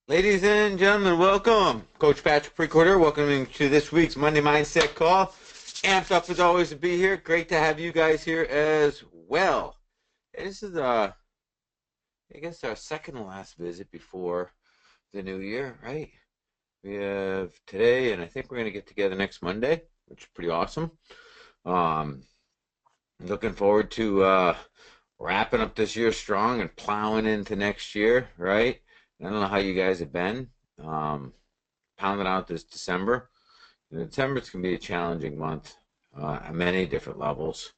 Ladies and gentlemen, welcome. Coach Patrick Precourt, welcoming to this week's Monday Mindset Call. Amped up as always to be here. Great to have you guys here as well. This is, I guess, our second to last visit before the new year, right? We have today, and I think we're going to get together next Monday, which is pretty awesome. Looking forward to wrapping up this year strong and plowing into next year, right? I don't know how you guys have been. Pounding out this December. December is going to be a challenging month at many different levels.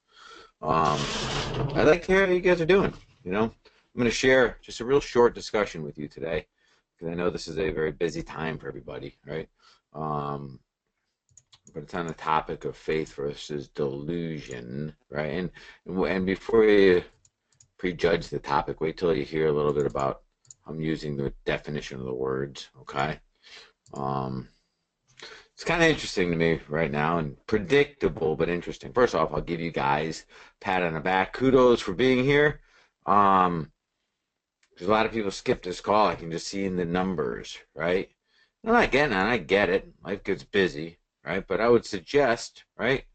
I'd like to hear how you guys are doing. I'm going to share just a real short discussion with you today because I know this is a very busy time for everybody, right? But it's on the topic of faith versus delusion, right? And before you prejudge the topic, wait till you hear a little bit about I'm using the definition of the words, okay? It's kind of interesting to me right now and predictable, but interesting. First off, I'll give you guys a pat on the back. Kudos for being here. There's a lot of people skip this call. I can just see in the numbers, right? I'm not getting it. I get it. Life gets busy, right? But I would suggest, right,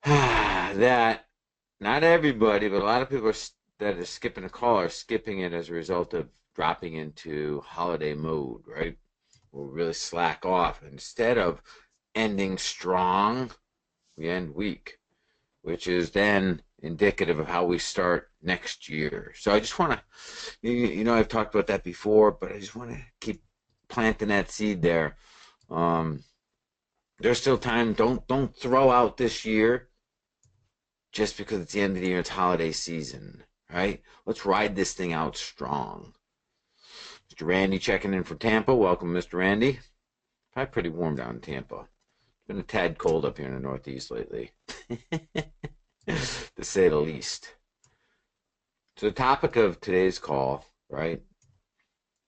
that not everybody, but a lot of people that are skipping a call are skipping it as a result of dropping into holiday mode, right? We'll really slack off. Instead of ending strong, we end weak, which is then indicative of how we start next year. So I just want to, I've talked about that before, but I just want to keep planting that seed there. There's still time. Don't throw out this year just because it's the end of the year. It's holiday season, right? Let's ride this thing out strong. Mr. Randy checking in from Tampa. Welcome, Mr. Randy. Probably pretty warm down in Tampa. It's been a tad cold up here in the Northeast lately, to say the least. So the topic of today's call, right,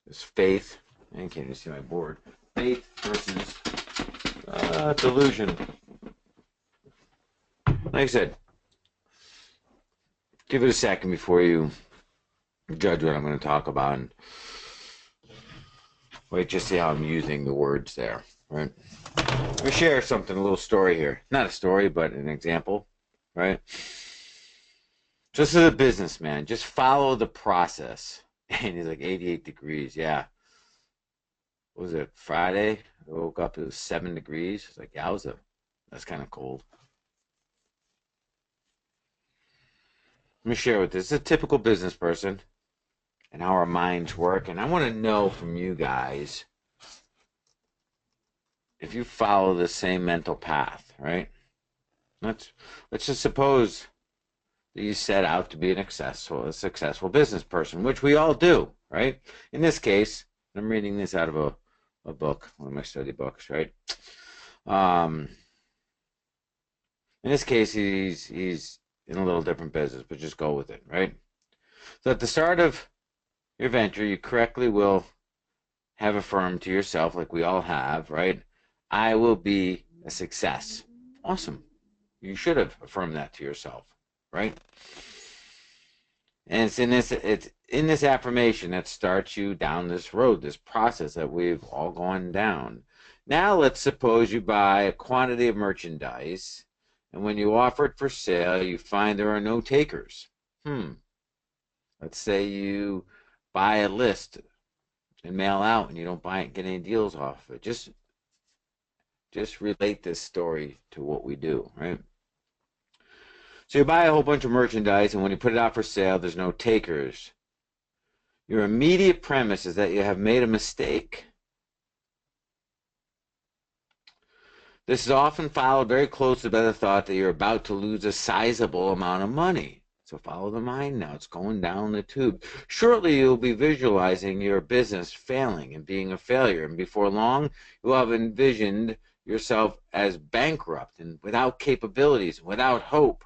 is faith. I can't even see my board. Faith versus delusion. Like I said, give it a second before you judge what I'm going to talk about. And wait, just see how I'm using the words there, right? Let me share something, a little story here. Not a story, but an example, right? Just as a businessman, just follow the process. And he's like 88 degrees, yeah. What was it, Friday? I woke up, it was 7 degrees. It's like, yeah, that's kind of cold. Let me share with this. This is a typical business person and how our minds work. And I want to know from you guys if you follow the same mental path, right? Let's just suppose that you set out to be a successful business person, which we all do, right? In this case, I'm reading this out of a book, one of my study books, right? In this case, he's in a little different business, but just go with it, right? So at the start of your venture, you correctly will have affirmed to yourself, like we all have, right? I will be a success. Awesome. You should have affirmed that to yourself, right? And it's in this affirmation that starts you down this road, this process that we've all gone down. Now let's suppose you buy a quantity of merchandise, and when you offer it for sale, you find there are no takers. Let's say you buy a list and mail out, and you don't get any deals off of it. Just relate this story to what we do, right? So you buy a whole bunch of merchandise, and when you put it out for sale, there's no takers. Your immediate premise is that you have made a mistake. This is often followed very closely by the thought that you're about to lose a sizable amount of money. So follow the mind now. It's going down the tube. Shortly, you'll be visualizing your business failing and being a failure. And before long, you'll have envisioned yourself as bankrupt and without capabilities, without hope.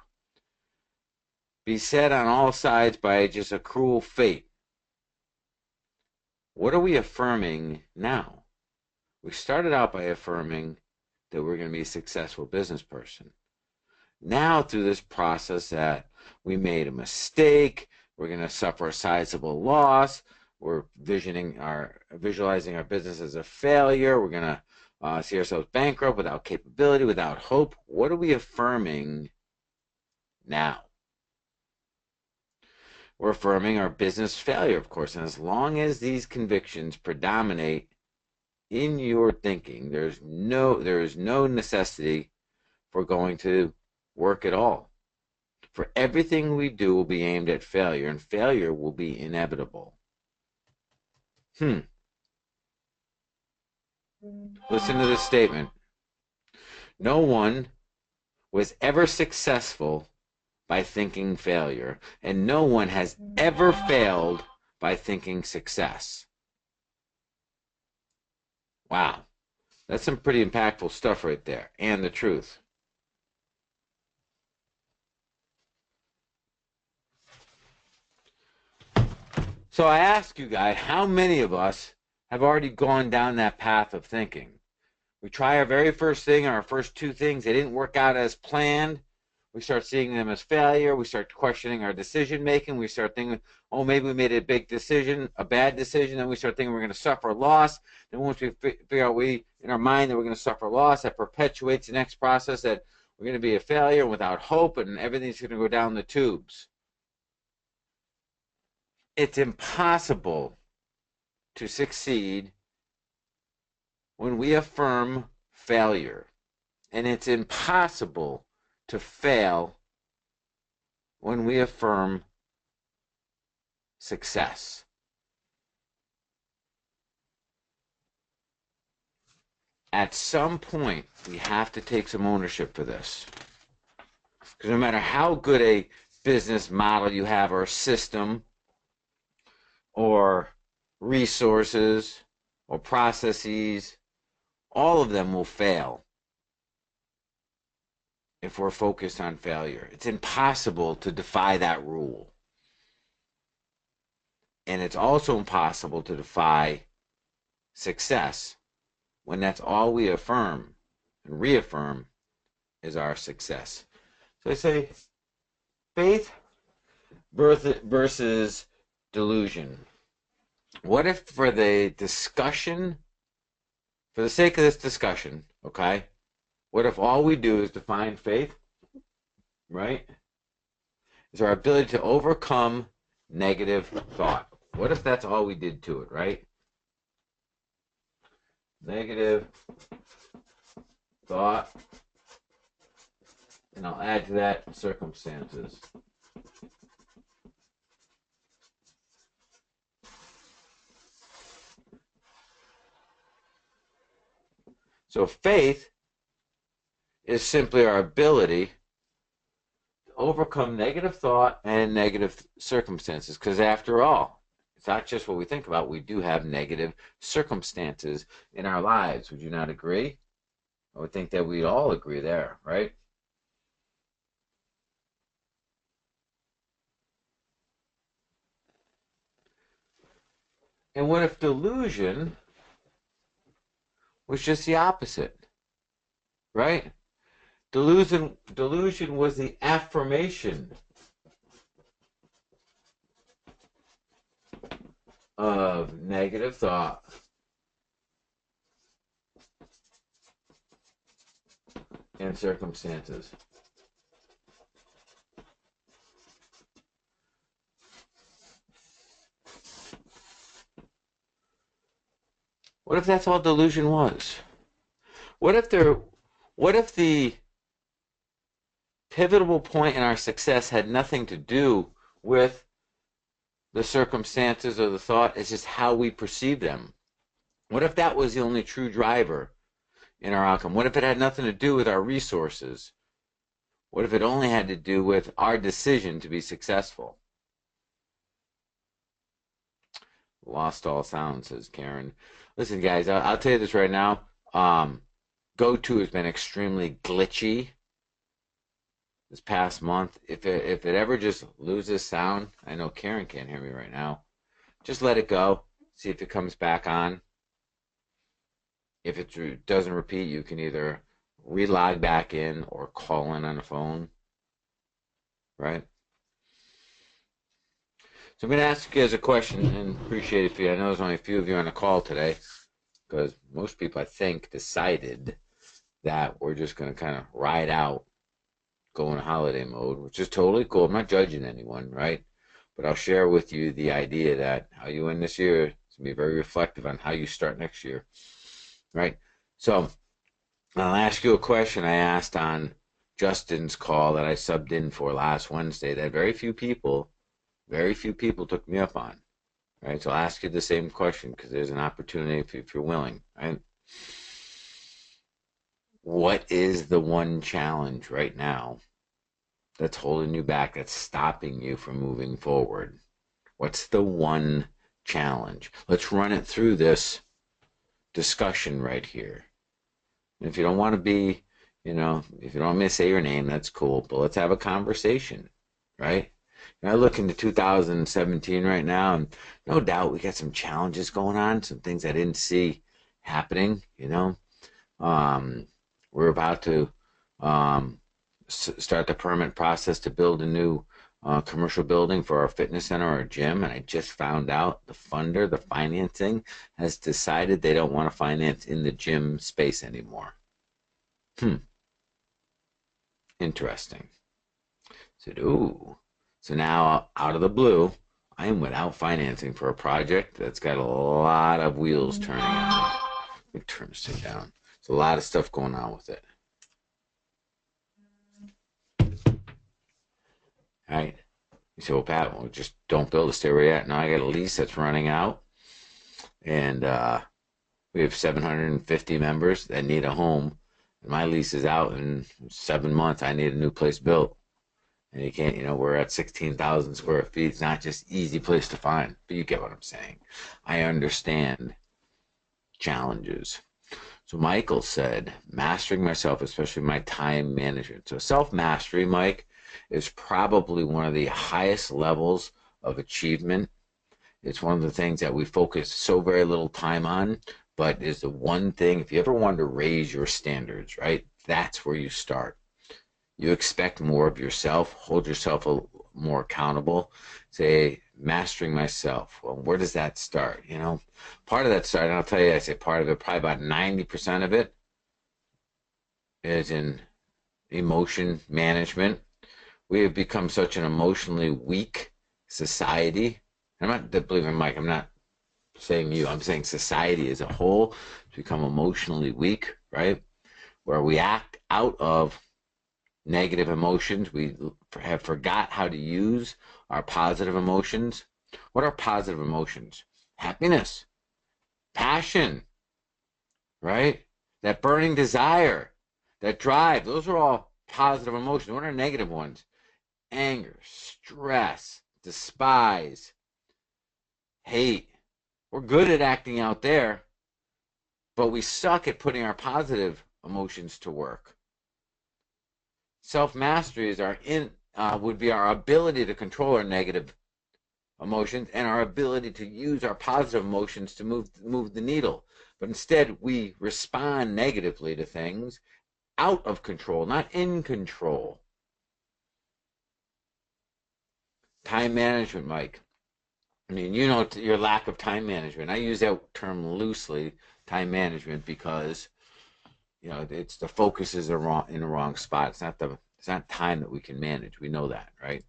Beset on all sides by just a cruel fate. What are we affirming now? We started out by affirming that we're going to be a successful business person. Now, through this process that we made a mistake, we're going to suffer a sizable loss, We're visualizing our business as a failure. We're going to see ourselves bankrupt, without capability, without hope. What are we affirming now? We're affirming our business failure, of course. And as long as these convictions predominate in your thinking, there is no necessity for going to work at all. For everything we do will be aimed at failure, and failure will be inevitable. Listen to this statement. No one was ever successful by thinking failure, and no one has ever failed by thinking success. Wow, that's some pretty impactful stuff right there, and the truth. So I ask you guys, how many of us have already gone down that path of thinking? We try our very first thing, our first two things, they didn't work out as planned. We start seeing them as failure. We start questioning our decision making. We start thinking, oh, maybe we made a big decision, a bad decision. Then we start thinking we're going to suffer loss. Then once we figure out in our mind that we're going to suffer loss, that perpetuates the next process, that we're going to be a failure without hope, and everything's going to go down the tubes. It's impossible to succeed when we affirm failure. And it's impossible to fail when we affirm success. At some point, we have to take some ownership for this. Because no matter how good a business model you have, or a system, or resources, or processes, all of them will fail if we're focused on failure. It's impossible to defy that rule. And it's also impossible to defy success when that's all we affirm and reaffirm is our success. So I say faith versus delusion. What if, for the sake of this discussion, okay, what if all we do is define faith, right, is our ability to overcome negative thought? What if that's all we did to it, right? Negative thought, and I'll add to that circumstances. So faith is simply our ability to overcome negative thought and negative circumstances. Because after all, it's not just what we think about. We do have negative circumstances in our lives. Would you not agree? I would think that we'd all agree there, right? And what if delusion was just the opposite, right? Delusion was the affirmation of negative thought and circumstances. What if that's all delusion was? What if the pivotal point in our success had nothing to do with the circumstances or the thought? It's just how we perceive them. What if that was the only true driver in our outcome? What if it had nothing to do with our resources? What if it only had to do with our decision to be successful? Lost all sound, says Karen. Listen, guys, I'll tell you this right now. Go-To has been extremely glitchy this past month. If it ever just loses sound, I know Karen can't hear me right now. Just let it go. See if it comes back on. If it doesn't repeat, you can either relog back in or call in on the phone. Right? So I'm going to ask you guys a question, and appreciate it for you. I know there's only a few of you on the call today, because most people, I think, decided that we're just going to kind of ride out, go in holiday mode, which is totally cool. I'm not judging anyone, right? But I'll share with you the idea that how you end this year is going to be very reflective on how you start next year, right? So I'll ask you a question I asked on Justin's call that I subbed in for last Wednesday that very few people took me up on, right? So I'll ask you the same question because there's an opportunity if you're willing, right? What is the one challenge right now that's holding you back, that's stopping you from moving forward? What's the one challenge? Let's run it through this discussion right here. And if you don't want to be, if you don't want me to say your name, that's cool, but let's have a conversation, right? I look into 2017 right now, and no doubt we got some challenges going on, some things I didn't see happening, We're about to start the permit process to build a new commercial building for our fitness center or gym, and I just found out the funder, the financing, has decided they don't want to finance in the gym space anymore. Interesting. Said, ooh. So now, out of the blue, I am without financing for a project that's got a lot of wheels turning on it. Let me turn this thing down. There's a lot of stuff going on with it. All right. You say, well, Pat, well, just don't build a stay where you're at. Now I got a lease that's running out, and we have 750 members that need a home. And my lease is out in 7 months. I need a new place built. And you can't, we're at 16,000 square feet. It's not just easy place to find, but you get what I'm saying. I understand challenges. So Michael said, mastering myself, especially my time management. So self-mastery, Mike, is probably one of the highest levels of achievement. It's one of the things that we focus so very little time on, but is the one thing, if you ever want to raise your standards, right, that's where you start. You expect more of yourself, hold yourself more accountable. Say, mastering myself. Well, where does that start? Part of that start, and I'll tell you, I say part of it, probably about 90% of it is in emotion management. We have become such an emotionally weak society. I'm not believing Mike, I'm not saying you, I'm saying society as a whole has become emotionally weak, right? Where we act out of negative emotions. We have forgot how to use our positive emotions. What are positive emotions? Happiness, passion, right? That burning desire, that drive. Those are all positive emotions. What are negative ones? Anger, stress, despise, hate. We're good at acting out there, but we suck at putting our positive emotions to work. Self-mastery is would be our ability to control our negative emotions and our ability to use our positive emotions to move the needle. But instead, we respond negatively to things out of control, not in control. Time management, Mike. I mean, your lack of time management. I use that term loosely, time management, because it's the focus is in the wrong spot. It's not time that we can manage. We know that, right?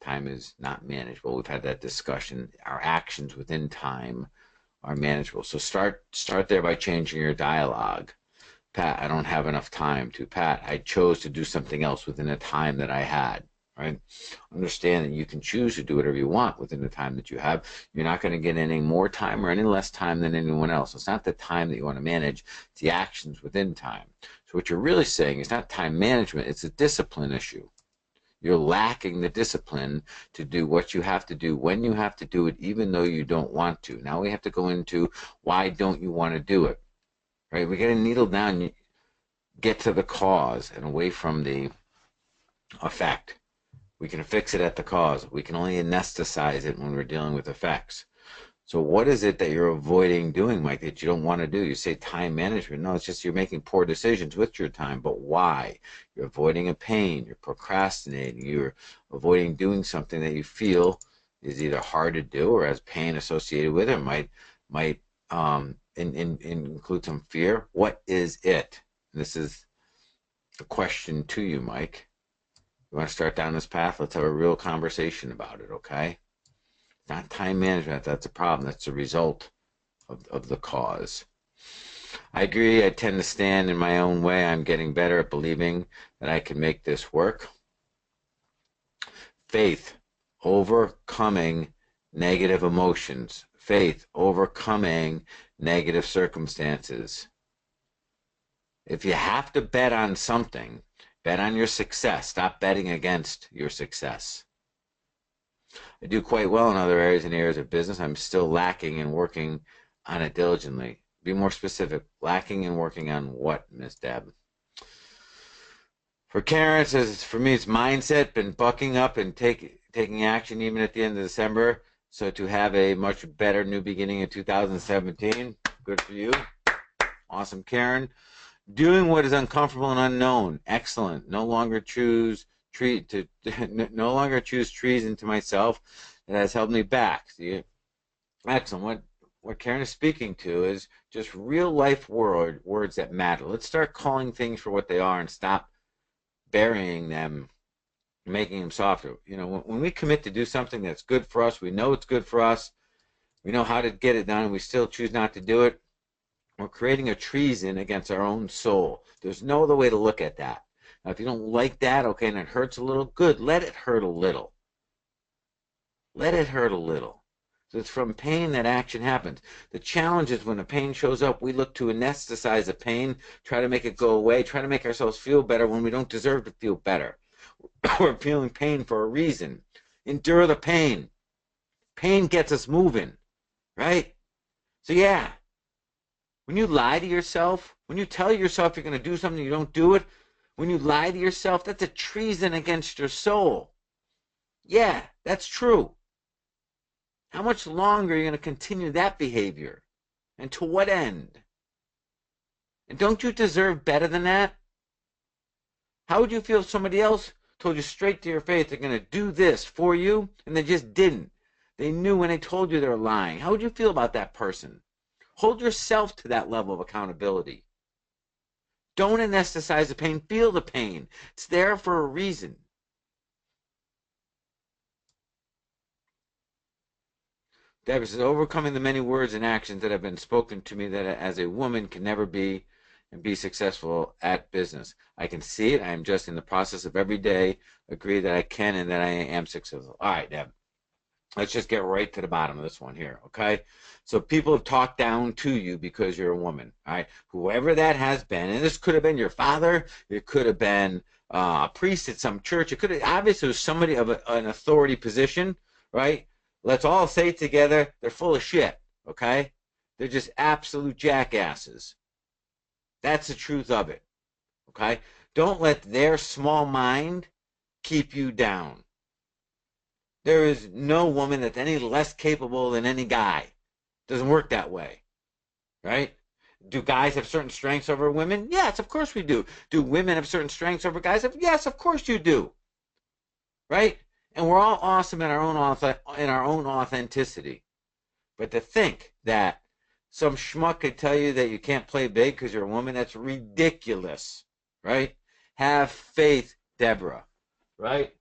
Time is not manageable. We've had that discussion. Our actions within time are manageable. So start there by changing your dialogue. Pat, I don't have enough time to. Pat, I chose to do something else within the time that I had, right? Understand that you can choose to do whatever you want within the time that you have. You're not going to get any more time or any less time than anyone else. It's not the time that you want to manage. It's the actions within time. So what you're really saying is not time management. It's a discipline issue. You're lacking the discipline to do what you have to do when you have to do it, even though you don't want to. Now we have to go into why don't you want to do it, right? We got to needle down, get to the cause and away from the effect. We can fix it at the cause. We can only anesthetize it when we're dealing with effects. So what is it that you're avoiding doing, Mike, that you don't want to do? You say time management. No, it's just you're making poor decisions with your time. But why? You're avoiding a pain. You're procrastinating. You're avoiding doing something that you feel is either hard to do or has pain associated with it, might include some fear. What is it? This is the question to you, Mike. You want to start down this path? Let's have a real conversation about it, okay? It's not time management. That's a problem. That's the result of the cause. I agree. I tend to stand in my own way. I'm getting better at believing that I can make this work. Faith, overcoming negative emotions. Faith, overcoming negative circumstances. If you have to bet on something, bet on your success. Stop betting against your success. I do quite well in other areas and areas of business. I'm still lacking and working on it diligently. Be more specific. Lacking and working on what, Miss Deb? For Karen, it says, for me, it's mindset. Been bucking up and taking action even at the end of December. So to have a much better new beginning in 2017. Good for you. Awesome, Karen. Doing what is uncomfortable and unknown. Excellent. No longer choose treason to myself. That has held me back. See, excellent. What Karen is speaking to is just real life words that matter. Let's start calling things for what they are and stop burying them, making them softer. You know, when we commit to do something that's good for us, we know it's good for us, we know how to get it done, and we still choose not to do it, we're creating a treason against our own soul. There's no other way to look at that. Now, if you don't like that, okay, and it hurts a little, good. Let it hurt a little. Let it hurt a little. So it's from pain that action happens. The challenge is when the pain shows up, we look to anesthetize the pain, try to make it go away, try to make ourselves feel better when we don't deserve to feel better. We're feeling pain for a reason. Endure the pain. Pain gets us moving, right? So yeah, when you lie to yourself, when you tell yourself you're going to do something, you don't do it, when you lie to yourself, that's a treason against your soul. Yeah, that's true. How much longer are you going to continue that behavior? And to what end? And don't you deserve better than that? How would you feel if somebody else told you straight to your face they're going to do this for you and they just didn't? They knew when they told you they were lying. How would you feel about that person? Hold yourself to that level of accountability. Don't anesthetize the pain. Feel the pain. It's there for a reason. Deborah says, overcoming the many words and actions that have been spoken to me that as a woman can never be and be successful at business. I can see it. I am just in the process of every day agree that I can and that I am successful. All right, Deb. Let's just get right to the bottom of this one here, okay? So people have talked down to you because you're a woman, all right? Whoever that has been, and this could have been your father, it could have been a priest at some church, it could have, obviously it was somebody of an authority position, right? Let's all say together, they're full of shit, okay? They're just absolute jackasses. That's the truth of it, okay? Don't let their small mind keep you down. There is no woman that's any less capable than any guy. It doesn't work that way, right? Do guys have certain strengths over women? Yes, of course we do. Do women have certain strengths over guys? Yes, of course you do, right? And we're all awesome in our own authenticity. But to think that some schmuck could tell you that you can't play big because you're a woman, that's ridiculous, right? Have faith, Deborah, right?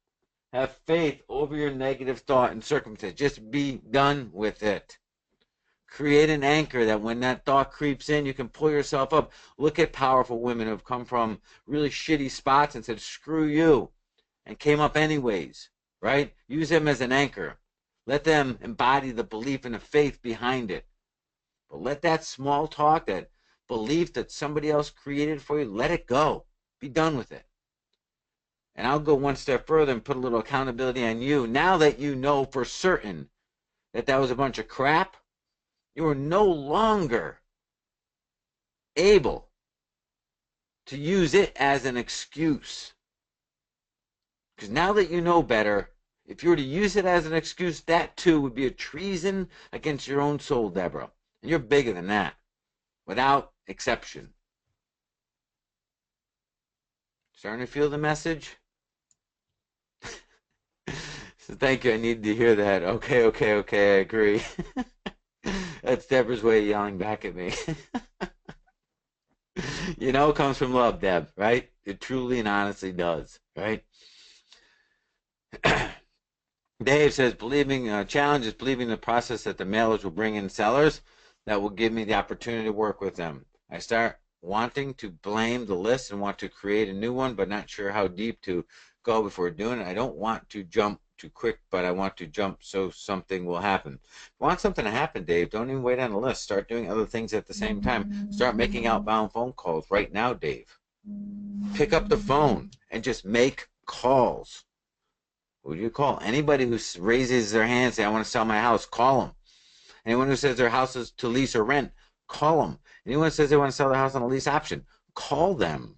Have faith over your negative thought and circumstance. Just be done with it. Create an anchor that when that thought creeps in, you can pull yourself up. Look at powerful women who have come from really shitty spots and said, screw you, and came up anyways, right? Use them as an anchor. Let them embody the belief and the faith behind it. But let that small talk, that belief that somebody else created for you, let it go. Be done with it. And I'll go one step further and put a little accountability on you. Now that you know for certain that that was a bunch of crap, you are no longer able to use it as an excuse. Because now that you know better, if you were to use it as an excuse, that too would be a treason against your own soul, Deborah. And you're bigger than that, without exception. Starting to feel the message? So thank you. I need to hear that. Okay, okay, okay. I agree. That's Deborah's way of yelling back at me. You know, it comes from love, Deb, right? It truly and honestly does, right? Dave says, believing challenge is believing the process that the mailers will bring in sellers that will give me the opportunity to work with them. I start wanting to blame the list and want to create a new one, but not sure how deep to go before doing it. I don't want to jump too quick, but I want to jump so something will happen. If you want something to happen, Dave, don't even wait on the list. Start doing other things at the same time. Start making outbound phone calls right now, Dave. Pick up the phone and just make calls. Who do you call? Anybody who raises their hand and say, I want to sell my house, call them. Anyone who says their house is to lease or rent, call them. Anyone who says they want to sell their house on a lease option, call them.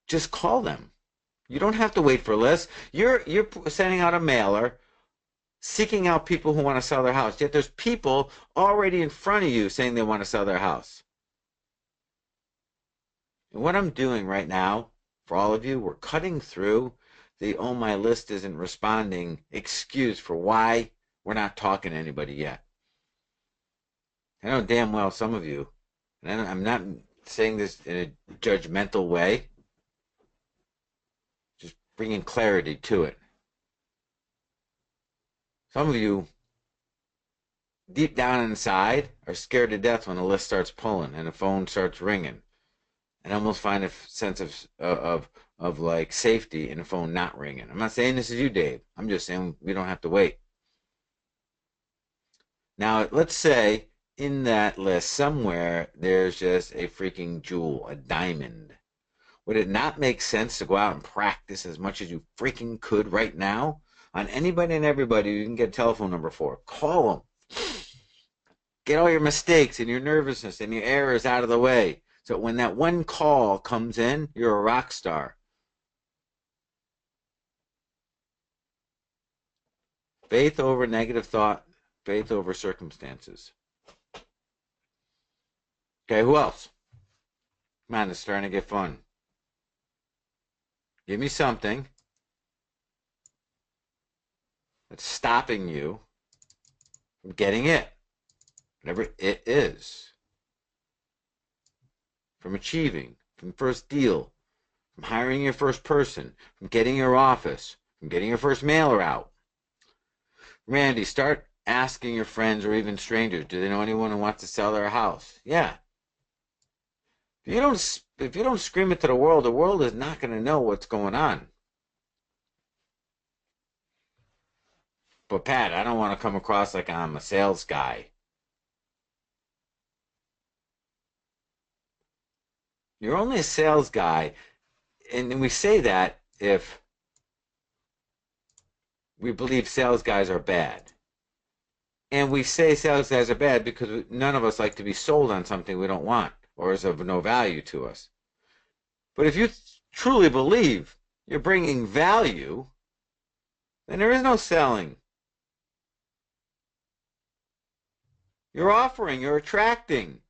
Just call them. You don't have to wait for lists. You're sending out a mailer, seeking out people who want to sell their house. Yet there's people already in front of you saying they want to sell their house. And what I'm doing right now, for all of you, we're cutting through the, oh, my list isn't responding excuse for why we're not talking to anybody yet. I know damn well some of you, and I'm not saying this in a judgmental way, just bringing clarity to it. Some of you, deep down inside, are scared to death when the list starts pulling and the phone starts ringing, and almost find a sense of like safety in the phone not ringing. I'm not saying this is you, Dave. I'm just saying we don't have to wait. Now, let's say in that list somewhere there's just a freaking jewel, a diamond. Would it not make sense to go out and practice as much as you freaking could right now on anybody and everybody you can get a telephone number for? Call them. Get all your mistakes and your nervousness and your errors out of the way. So when that one call comes in, you're a rock star. Faith over negative thought, faith over circumstances. Okay, who else? Come on, it's starting to get fun. Give me something that's stopping you from getting it, whatever it is, from achieving, from first deal, from hiring your first person, from getting your office, from getting your first mailer out. Randy, start asking your friends or even strangers, do they know anyone who wants to sell their house? Yeah. If you don't scream it to the world is not going to know what's going on. But Pat, I don't want to come across like I'm a sales guy. You're only a sales guy, and we say that if we believe sales guys are bad. And we say sales guys are bad because none of us like to be sold on something we don't want or is of no value to us. But if you truly believe you're bringing value, then there is no selling. You're offering, you're attracting.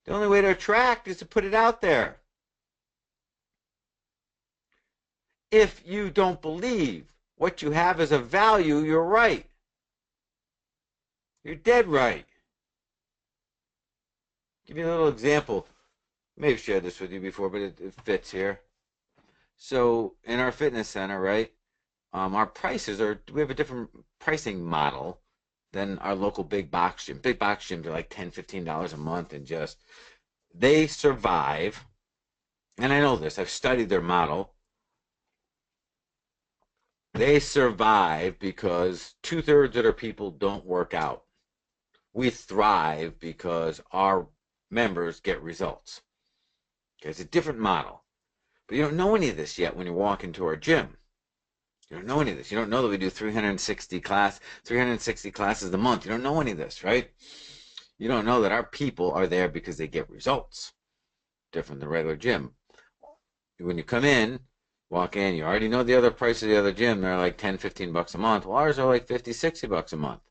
The only way to attract is to put it out there. If you don't believe what you have is of value, you're right. You're dead right. Give you a little example. I may have shared this with you before, but it fits here. So in our fitness center, right, our prices we have a different pricing model than our local big box gym. Big box gyms are like $10, $15 a month, and just, they survive. And I know this, I've studied their model. They survive because 2/3 of their people don't work out. We thrive because our members get results. Okay, it's a different model. But you don't know any of this yet when you walk into our gym. You don't know any of this. You don't know that we do 360 classes a month. You don't know any of this, right? You don't know that our people are there because they get results. Different than regular gym. When you come in, walk in, you already know the other price of the other gym. They're like 10, 15 bucks a month. Well, ours are like 50, 60 bucks a month.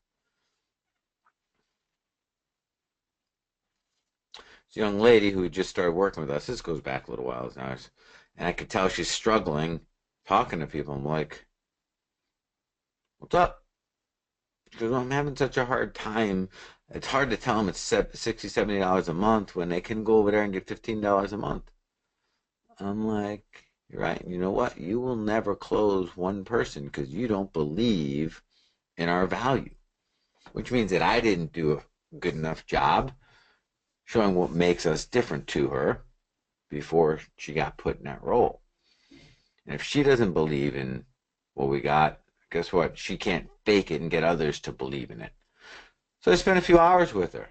This young lady who just started working with us, this goes back a little while now, and I could tell she's struggling talking to people. I'm like, What's up? Because I'm having such a hard time. It's hard to tell them it's $60, $70 a month when they can go over there and get $15 a month. I'm like, you're right. You know what? You will never close one person because you don't believe in our value, which means that I didn't do a good enough job showing what makes us different to her before she got put in that role. And if she doesn't believe in what we got, guess what? She can't fake it and get others to believe in it. So I spent a few hours with her,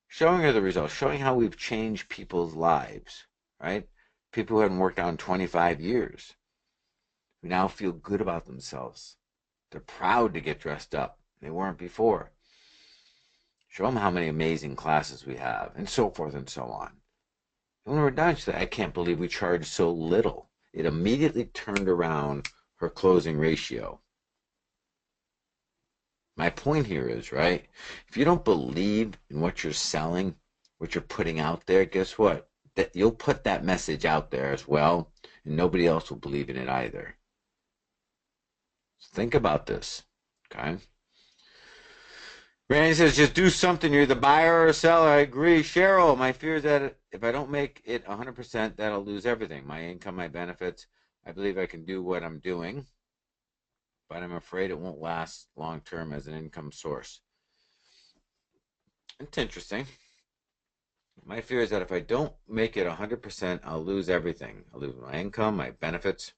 showing her the results, showing how we've changed people's lives, right? People who hadn't worked out in 25 years, who now feel good about themselves. They're proud to get dressed up. They weren't before. Show them how many amazing classes we have, and so forth and so on. And when we're done, she said, I can't believe we charged so little. It immediately turned around her closing ratio. My point here is, right, if you don't believe in what you're selling, what you're putting out there, guess what? That you'll put that message out there as well, and nobody else will believe in it either. So think about this, okay? Randy says, just do something. You're the buyer or seller. I agree. Cheryl, my fear is that if I don't make it 100%, that'll lose everything. My income, my benefits. I believe I can do what I'm doing, but I'm afraid it won't last long term as an income source. It's interesting. My fear is that if I don't make it 100%, I'll lose everything. I'll lose my income, my benefits.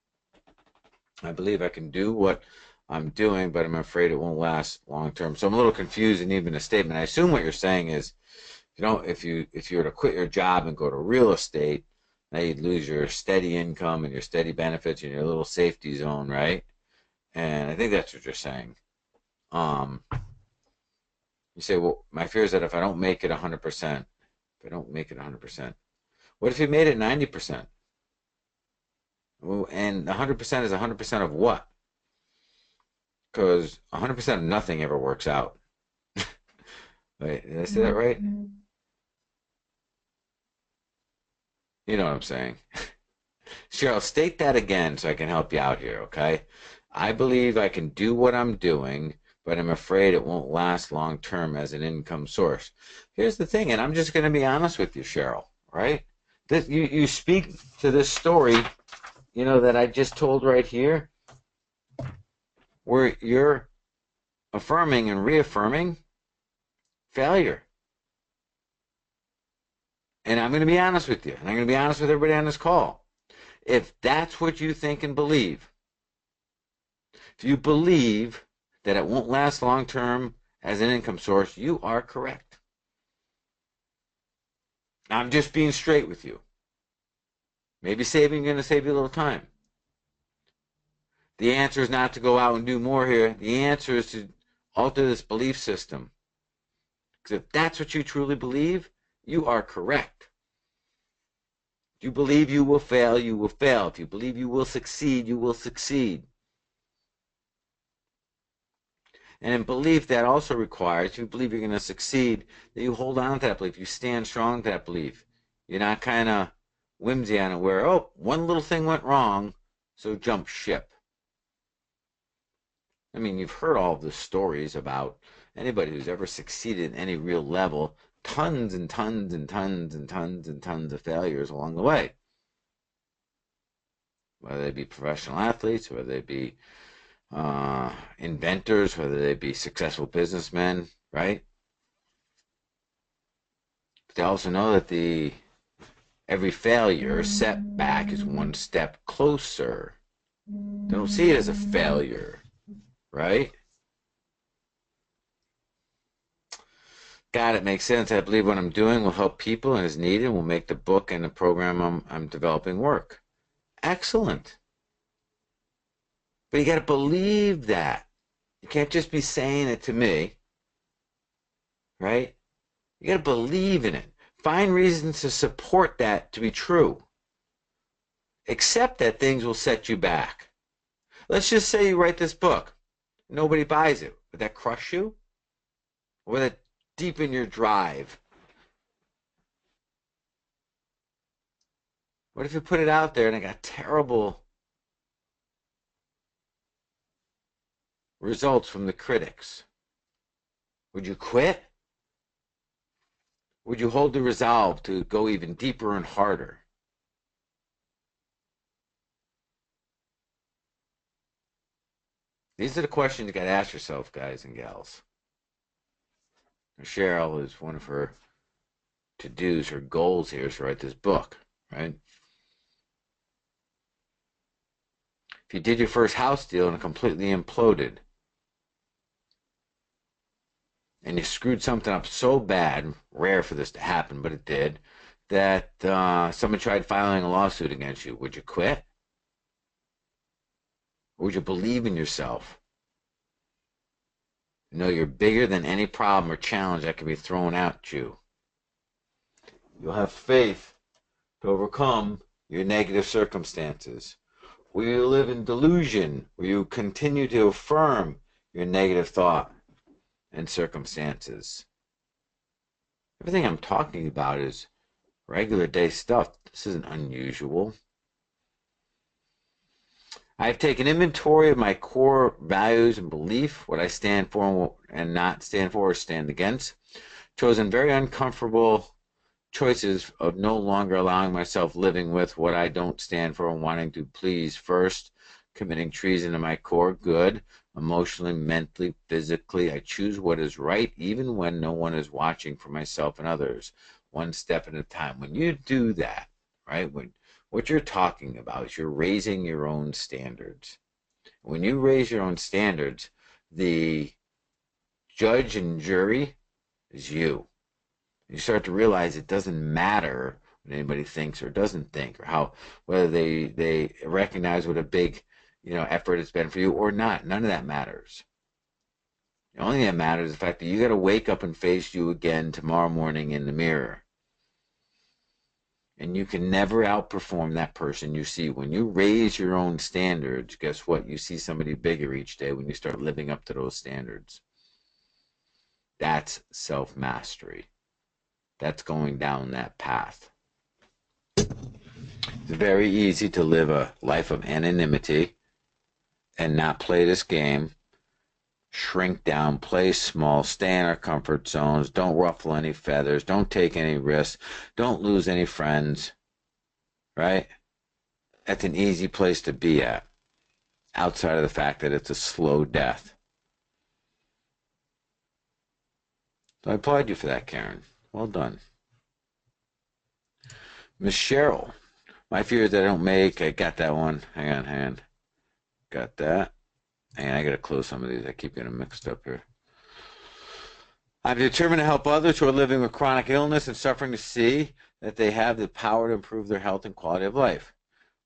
I believe I can do what I'm doing, but I'm afraid it won't last long term. So I'm a little confused in even a statement. I assume what you're saying is, if you were to quit your job and go to real estate, now you'd lose your steady income and your steady benefits and your little safety zone, right? And I think that's what you're saying. You say, well, my fear is that if I don't make it 100%, if I don't make it 100%, what if you made it 90%? And 100% is 100% of what? Because 100% of nothing ever works out. Wait, did I say that right? You know what I'm saying. Cheryl, state that again so I can help you out here, okay? I believe I can do what I'm doing, but I'm afraid it won't last long term as an income source. Here's the thing, and I'm just going to be honest with you, Cheryl, right? You speak to this story, that I just told right here, where you're affirming and reaffirming failure. And I'm going to be honest with you, and I'm going to be honest with everybody on this call. If that's what you think and believe, if you believe that it won't last long term as an income source, you are correct. I'm just being straight with you. Maybe saving is going to save you a little time. The answer is not to go out and do more here. The answer is to alter this belief system. Because if that's what you truly believe, you are correct. If you believe you will fail, you will fail. If you believe you will succeed, you will succeed. And in belief, that also requires, if you believe you're going to succeed, that you hold on to that belief. You stand strong to that belief. You're not kind of whimsy on it where, oh, one little thing went wrong, so jump ship. I mean, you've heard all of the stories about anybody who's ever succeeded at any real level, tons and tons and tons and tons and tons of failures along the way. Whether they be professional athletes, whether they be inventors, whether they be successful businessmen, right? But they also know that every failure, setback, is one step closer. They don't see it as a failure, right? God, it makes sense. I believe what I'm doing will help people and is needed and will make the book and the program I'm developing work. Excellent. But you got to believe that. You can't just be saying it to me, right? You got to believe in it. Find reasons to support that to be true. Accept that things will set you back. Let's just say you write this book. Nobody buys it. Would that crush you? Or would that deepen your drive? What if you put it out there and it got terrible results from the critics? Would you quit? Would you hold the resolve to go even deeper and harder? These are the questions you got to ask yourself, guys and gals. Cheryl is one of her to-dos, her goals here is to write this book, right? If you did your first house deal and it completely imploded, and you screwed something up so bad, rare for this to happen, but it did, that someone tried filing a lawsuit against you, would you quit? Or would you believe in yourself? You know you're bigger than any problem or challenge that can be thrown at you. You'll have faith to overcome your negative circumstances. Will you live in delusion? Will you continue to affirm your negative thought and circumstances? Everything I'm talking about is regular day stuff. This isn't unusual. I've taken inventory of my core values and belief, what I stand for and not stand for or stand against. Chosen very uncomfortable choices of no longer allowing myself living with what I don't stand for and wanting to please first, committing treason to my core good, emotionally, mentally, physically. I choose what is right even when no one is watching for myself and others, one step at a time. When you do that, right, what you're talking about is you're raising your own standards. When you raise your own standards, the judge and jury is you. You start to realize it doesn't matter what anybody thinks or doesn't think, or how whether they recognize what a big effort it's been for you or not. None of that matters. The only thing that matters is the fact that you got to wake up and face you again tomorrow morning in the mirror. And you can never outperform that person you see. When you raise your own standards, guess what? You see somebody bigger each day when you start living up to those standards. That's self-mastery. That's going down that path. It's very easy to live a life of anonymity and not play this game. Shrink down, play small, stay in our comfort zones, don't ruffle any feathers, don't take any risks, don't lose any friends, right? That's an easy place to be at, outside of the fact that it's a slow death. So I applaud you for that, Karen. Well done. Miss Cheryl, my fear is that I don't make, I got that one, hang on, got that. And I got to close some of these. I keep getting mixed up here. I'm determined to help others who are living with chronic illness and suffering to see that they have the power to improve their health and quality of life.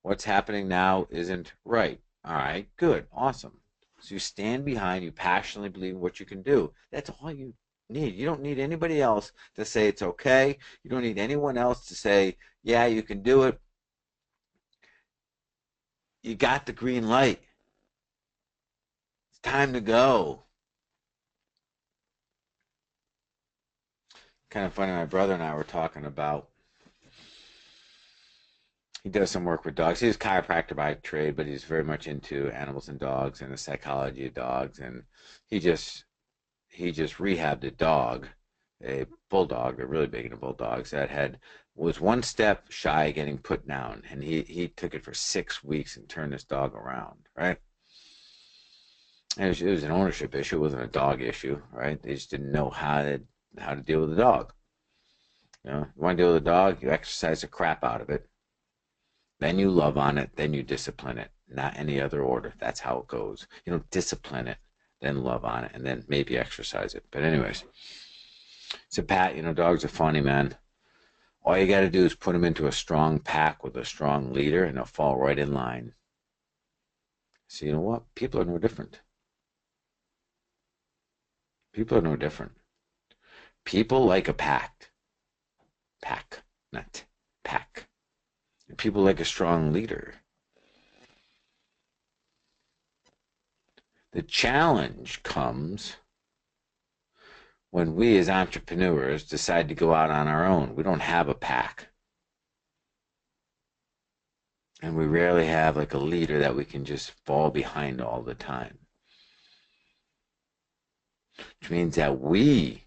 What's happening now isn't right. All right, good, awesome. So you stand behind, you passionately believe in what you can do. That's all you need. You don't need anybody else to say it's okay. You don't need anyone else to say, yeah, you can do it. You got the green light. Time to go. Kind of funny, my brother and I were talking about, he does some work with dogs. He's a chiropractor by trade, but he's very much into animals and dogs and the psychology of dogs. And he just rehabbed a dog, a bulldog. They're really big into bulldogs that was one step shy of getting put down. And he took it for 6 weeks and turned this dog around, right? And it was an ownership issue. It wasn't a dog issue, right? They just didn't know how to deal with a dog. You want to deal with a dog, you exercise the crap out of it. Then you love on it, then you discipline it. Not any other order. That's how it goes. You don't discipline it, then love on it, and then maybe exercise it. But anyways, so Pat, dogs are funny, man. All you got to do is put them into a strong pack with a strong leader, and they'll fall right in line. So you know what? People are no different. People are no different. People like a pack. Pack, not pack. And people like a strong leader. The challenge comes when we as entrepreneurs decide to go out on our own. We don't have a pack. And we rarely have like a leader that we can just fall behind all the time. which means that we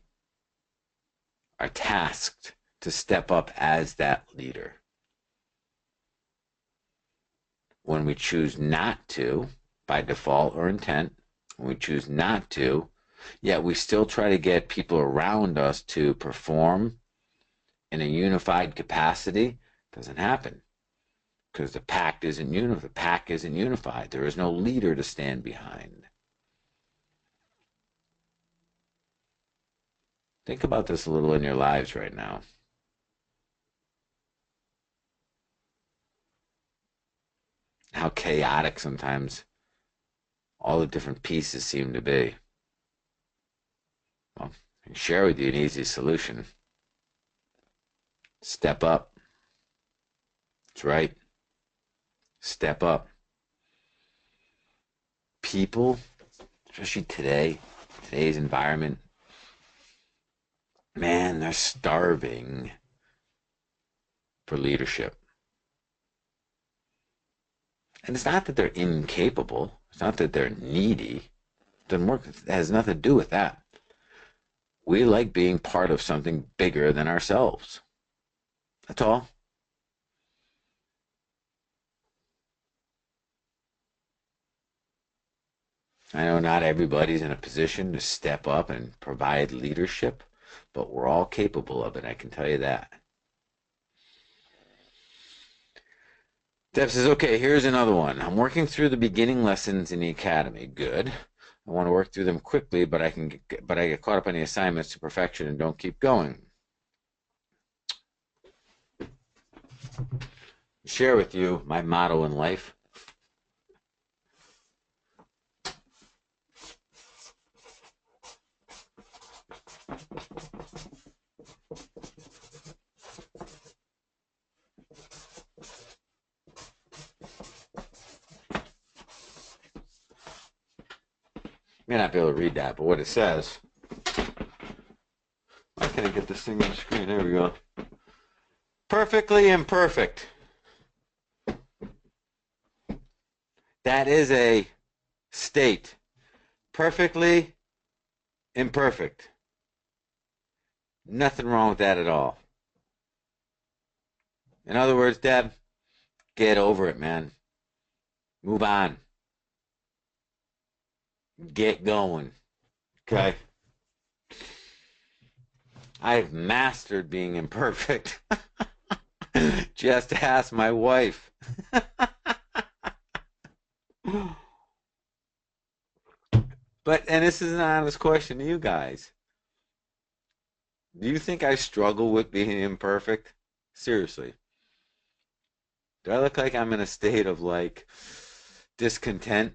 are tasked to step up as that leader. When we choose not to, by default or intent, when we choose not to, yet we still try to get people around us to perform in a unified capacity, doesn't happen. Because the pack isn't unified. There is no leader to stand behind. Think about this a little in your lives right now. How chaotic sometimes all the different pieces seem to be. Well, I can share with you an easy solution. Step up. That's right. Step up. People, especially today's environment, man, they're starving for leadership. And it's not that they're incapable. It's not that they're needy. It doesn't work. It has nothing to do with that. We like being part of something bigger than ourselves. That's all. I know not everybody's in a position to step up and provide leadership, but we're all capable of it, I can tell you that. Deb says, okay, here's another one. I'm working through the beginning lessons in the academy. Good. I want to work through them quickly, but I get caught up on the assignments to perfection and don't keep going. Share with you my motto in life. May not be able to read that, but what it says. Why can't I get this thing on the screen? There we go. Perfectly imperfect. That is a state. Perfectly imperfect. Nothing wrong with that at all. In other words, Deb, get over it, man. Move on. Get going. Okay? I've mastered being imperfect. Just ask my wife. And this is an honest question to you guys. Do you think I struggle with being imperfect? Seriously. Do I look like I'm in a state of like discontent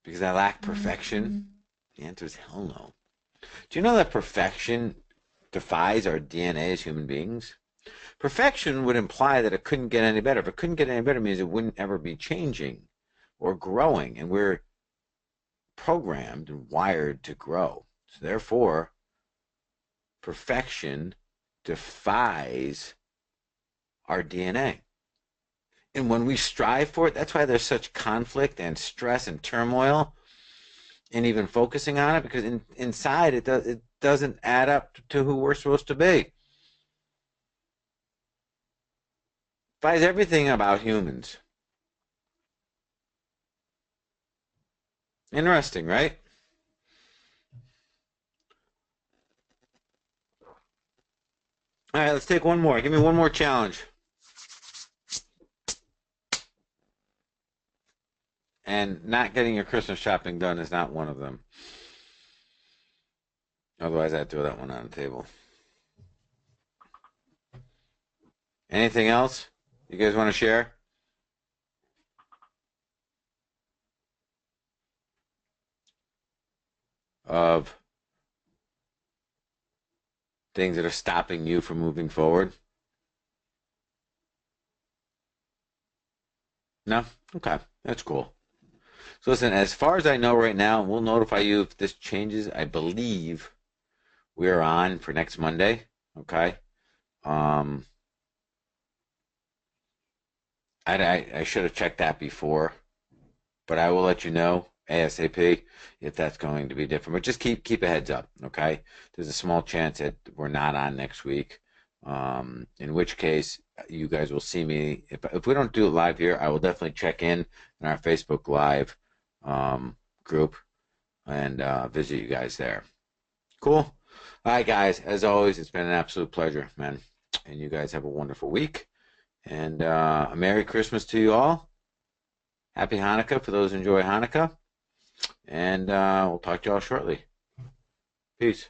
because I lack perfection? The answer is hell no. Do you know that perfection defies our DNA as human beings? Perfection would imply that it couldn't get any better. If it couldn't get any better, it means it wouldn't ever be changing or growing. And we're programmed and wired to grow. So therefore, perfection defies our DNA. And when we strive for it, that's why there's such conflict and stress and turmoil and even focusing on it, because inside it doesn't add up to who we're supposed to be. Defies everything about humans. Interesting, right? All right, let's take one more. Give me one more challenge. And not getting your Christmas shopping done is not one of them. Otherwise, I'd throw that one on the table. Anything else you guys want to share? Of things that are stopping you from moving forward? No? Okay, that's cool. So listen, as far as I know right now, we'll notify you if this changes. I believe we're on for next Monday. Okay. I should have checked that before, but I will let you know ASAP if that's going to be different. But just keep a heads up, okay? There's a small chance that we're not on next week. In which case you guys will see me. If we don't do it live here, I will definitely check in our Facebook Live group and visit you guys there. Cool. All right, guys. As always, it's been an absolute pleasure, man. And you guys have a wonderful week. And a Merry Christmas to you all. Happy Hanukkah for those who enjoy Hanukkah. And we'll talk to you all shortly. Peace.